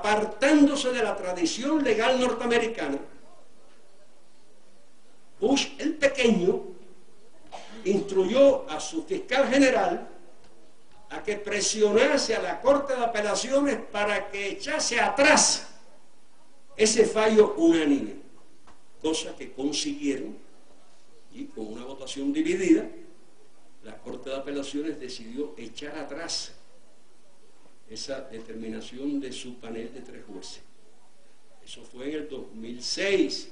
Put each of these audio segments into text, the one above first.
apartándose de la tradición legal norteamericana, Bush el pequeño instruyó a su fiscal general a que presionase a la Corte de Apelaciones para que echase atrás ese fallo unánime, cosa que consiguieron, y con una votación dividida, la Corte de Apelaciones decidió echar atrás esa determinación de su panel de 3 jueces. Eso fue en el 2006.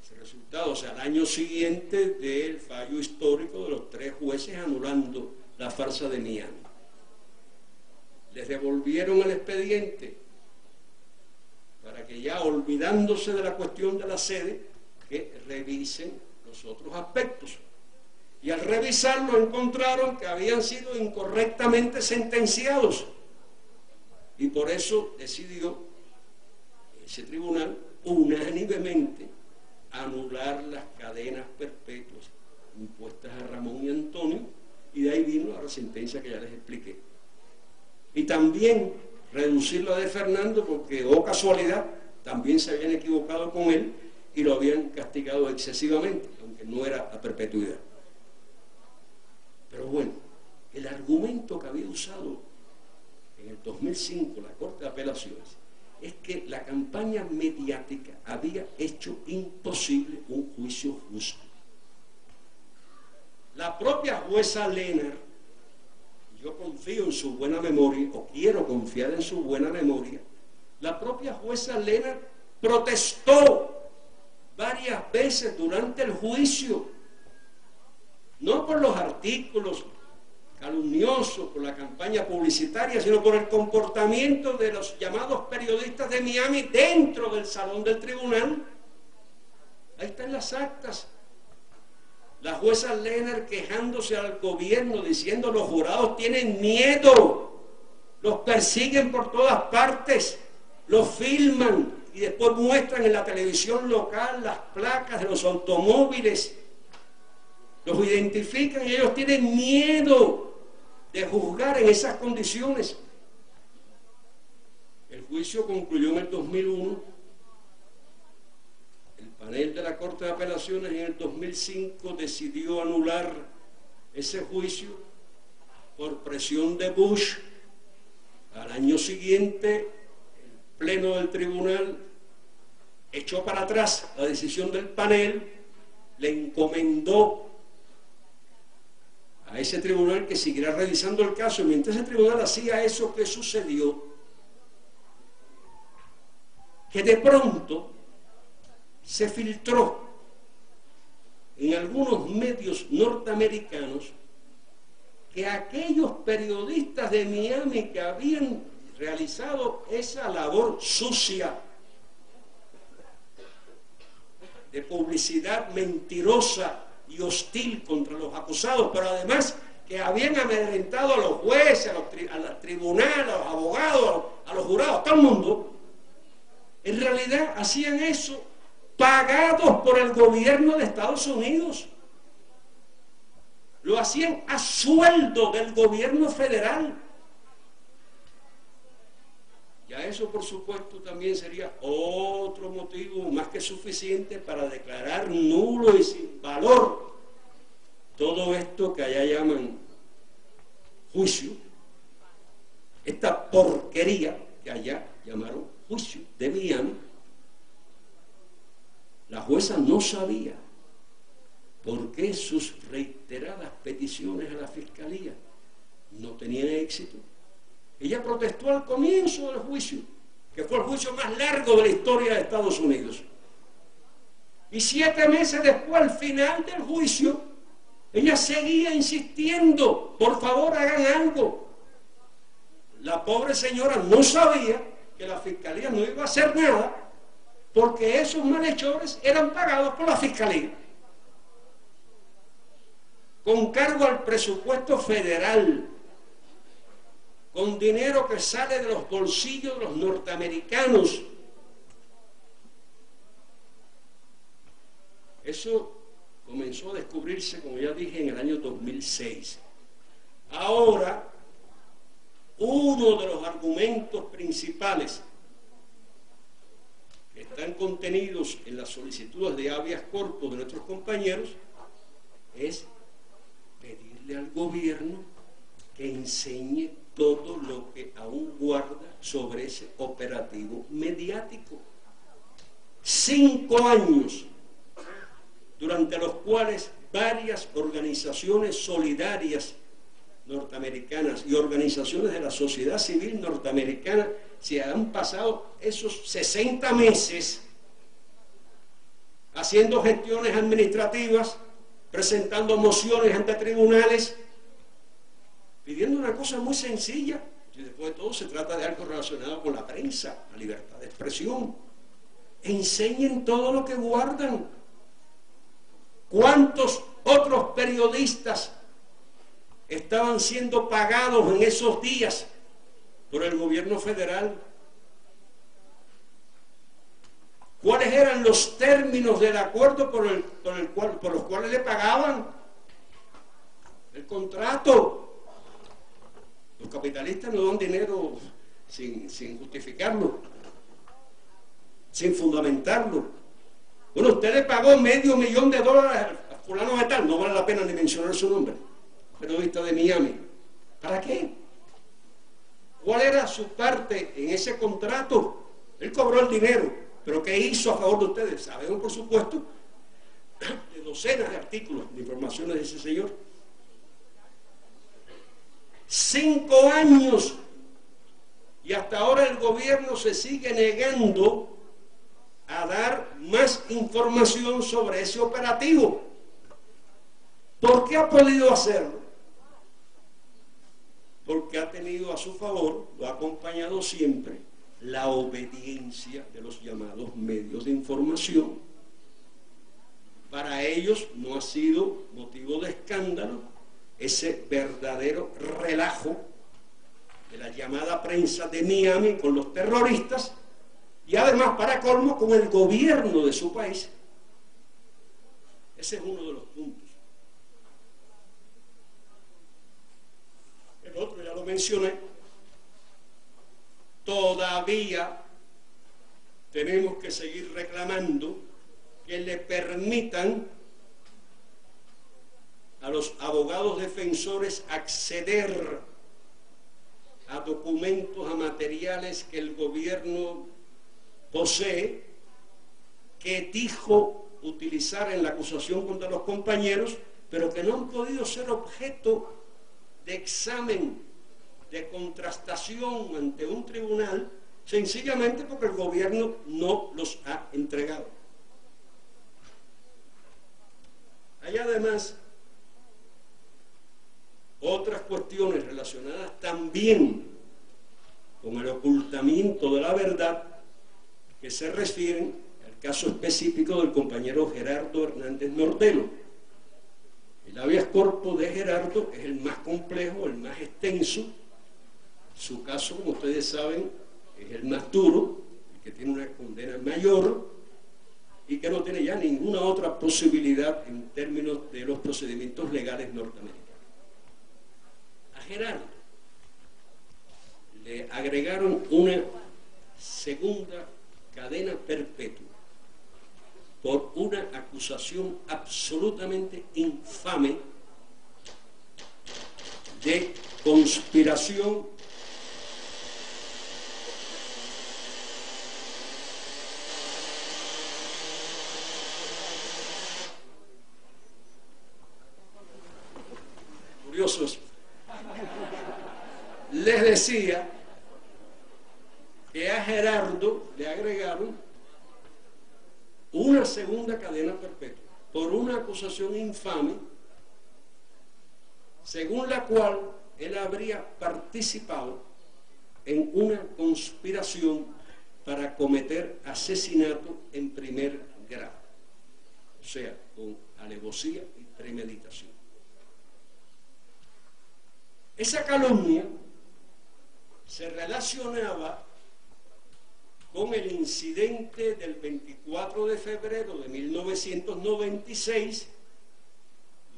Ese resultado, o sea, al año siguiente del fallo histórico de los 3 jueces anulando la farsa de Miami. Les devolvieron el expediente para que ya, olvidándose de la cuestión de la sede, que revisen los otros aspectos. Y al revisarlo encontraron que habían sido incorrectamente sentenciados. Y por eso decidió ese tribunal unánimemente anular las cadenas perpetuas impuestas a Ramón y Antonio, y de ahí vino la sentencia que ya les expliqué. Y también reducir la de Fernando, porque, oh casualidad, también se habían equivocado con él y lo habían castigado excesivamente, aunque no era a perpetuidad. Pero bueno, el argumento que había usado en el 2005 la Corte de Apelaciones es que la campaña mediática había hecho imposible un juicio justo. La propia jueza Lehner, yo confío en su buena memoria, o quiero confiar en su buena memoria, la propia jueza Lehner protestó varias veces durante el juicio, no por los artículos calumniosos, por la campaña publicitaria, sino por el comportamiento de los llamados periodistas de Miami dentro del salón del tribunal. Ahí están las actas. La jueza Lehner quejándose al gobierno, diciendo: los jurados tienen miedo, los persiguen por todas partes, los filman y después muestran en la televisión local las placas de los automóviles, los identifican y ellos tienen miedo de juzgar en esas condiciones. El juicio concluyó en el 2001. El panel de la Corte de Apelaciones en el 2005 decidió anular ese juicio por presión de Bush. Al año siguiente, el pleno del tribunal echó para atrás la decisión del panel, le encomendó a ese tribunal que siguiera revisando el caso, y mientras ese tribunal hacía eso, ¿qué sucedió? Que de pronto se filtró en algunos medios norteamericanos que aquellos periodistas de Miami que habían realizado esa labor sucia de publicidad mentirosa y hostil contra los acusados, pero además que habían amedrentado a los jueces, a los tribunales, a los abogados, a los jurados, a todo el mundo, en realidad hacían eso pagados por el gobierno de Estados Unidos. Lo hacían a sueldo del gobierno federal. Ya eso, por supuesto, también sería otro motivo más que suficiente para declarar nulo y sin valor todo esto que allá llaman juicio, esta porquería que allá llamaron juicio de Miami. La jueza no sabía por qué sus reiteradas peticiones a la fiscalía no tenían éxito. Ella protestó al comienzo del juicio, que fue el juicio más largo de la historia de Estados Unidos. Y 7 meses después, al final del juicio, ella seguía insistiendo: por favor, hagan algo. La pobre señora no sabía que la fiscalía no iba a hacer nada, porque esos malhechores eran pagados por la fiscalía, con cargo al presupuesto federal, con dinero que sale de los bolsillos de los norteamericanos. Eso comenzó a descubrirse, como ya dije, en el año 2006. Ahora, uno de los argumentos argumentos principales que están contenidos en las solicitudes de habeas corpus de nuestros compañeros es pedirle al gobierno que enseñe todo lo que aún guarda sobre ese operativo mediático. 5 años durante los cuales varias organizaciones solidarias norteamericanas y organizaciones de la sociedad civil norteamericana se han pasado esos 60 meses haciendo gestiones administrativas, presentando mociones ante tribunales, pidiendo una cosa muy sencilla. Y después de todo se trata de algo relacionado con la prensa, la libertad de expresión. Enseñen todo lo que guardan. ¿Cuántos otros periodistas estaban siendo pagados en esos días por el gobierno federal? ¿Cuáles eran los términos del acuerdo por los cuales le pagaban? El contrato. Los capitalistas no dan dinero sin justificarlo, sin fundamentarlo. Bueno, usted le pagó $500,000 a fulano de tal, no vale la pena ni mencionar su nombre, periodista de Miami. ¿Para qué? ¿Cuál era su parte en ese contrato? Él cobró el dinero, pero ¿qué hizo a favor de ustedes? Sabemos, por supuesto, de docenas de artículos de informaciones de ese señor. 5 años y hasta ahora el gobierno se sigue negando a dar más información sobre ese operativo. ¿Por qué ha podido hacerlo? Porque ha tenido a su favor, lo ha acompañado siempre, la obediencia de los llamados medios de información. Para ellos no ha sido motivo de escándalo ese verdadero relajo de la llamada prensa de Miami con los terroristas, y además, para colmo, con el gobierno de su país. Ese es uno de los puntos. El otro ya lo mencioné. Todavía tenemos que seguir reclamando que le permitan a los abogados defensores acceder a documentos, a materiales que el gobierno posee, que dijo utilizar en la acusación contra los compañeros, pero que no han podido ser objeto de examen, de contrastación ante un tribunal, sencillamente porque el gobierno no los ha entregado. Hay además otras cuestiones relacionadas también con el ocultamiento de la verdad, que se refieren al caso específico del compañero Gerardo Hernández Nortelo. El habeas corpus de Gerardo es el más complejo, el más extenso. Su caso, como ustedes saben, es el más duro, el que tiene una condena mayor y que no tiene ya ninguna otra posibilidad en términos de los procedimientos legales norteamericanos. A Gerardo le agregaron una segunda cadena perpetua por una acusación absolutamente infame de conspiración curiosos. Les decía que a Gerardo le agregaron una segunda cadena perpetua por una acusación infame según la cual él habría participado en una conspiración para cometer asesinato en primer grado, o sea, con alevosía y premeditación. Esa calumnia se relacionaba con el incidente del 24 de febrero de 1996,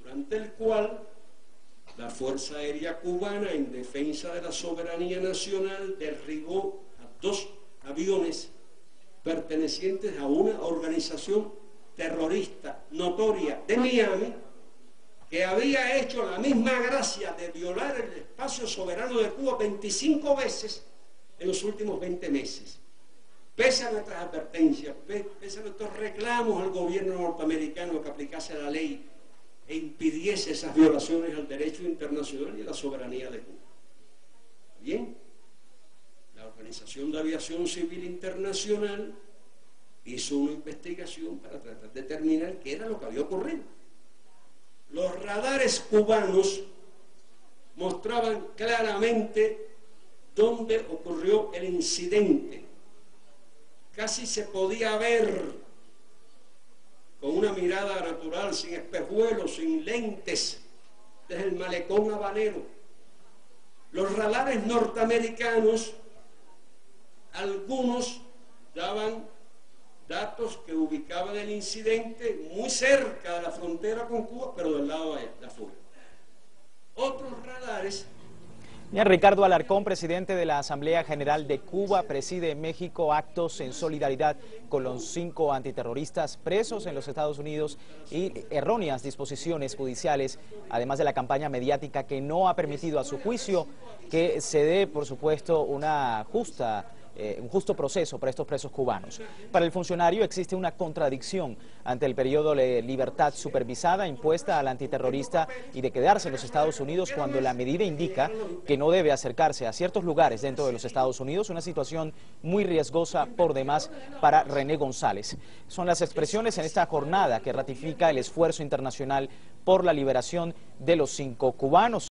durante el cual La Fuerza Aérea Cubana, en defensa de la soberanía nacional, derribó a 2 aviones pertenecientes a una organización terrorista notoria de Miami, que había hecho la misma gracia de violar el espacio soberano de Cuba 25 veces en los últimos 20 meses. Pese a nuestras advertencias, pese a nuestros reclamos al gobierno norteamericano que aplicase la ley e impidiese esas violaciones al derecho internacional y a la soberanía de Cuba. Bien, la Organización de Aviación Civil Internacional hizo una investigación para tratar de determinar qué era lo que había ocurrido. Los radares cubanos mostraban claramente dónde ocurrió el incidente. Casi se podía ver con una mirada natural, sin espejuelos, sin lentes, desde el malecón habanero. Los radares norteamericanos, algunos daban datos que ubicaban el incidente muy cerca de la frontera con Cuba, pero del lado de afuera. Otros radares... Bien, Ricardo Alarcón, presidente de la Asamblea General de Cuba, preside en México actos en solidaridad con los 5 antiterroristas presos en los Estados Unidos y erróneas disposiciones judiciales, además de la campaña mediática que no ha permitido a su juicio que se dé, por supuesto, un justo proceso para estos presos cubanos. Para el funcionario existe una contradicción ante el periodo de libertad supervisada impuesta al antiterrorista y de quedarse en los Estados Unidos cuando la medida indica que no debe acercarse a ciertos lugares dentro de los Estados Unidos, una situación muy riesgosa por demás para René González. Son las expresiones en esta jornada que ratifica el esfuerzo internacional por la liberación de los 5 cubanos.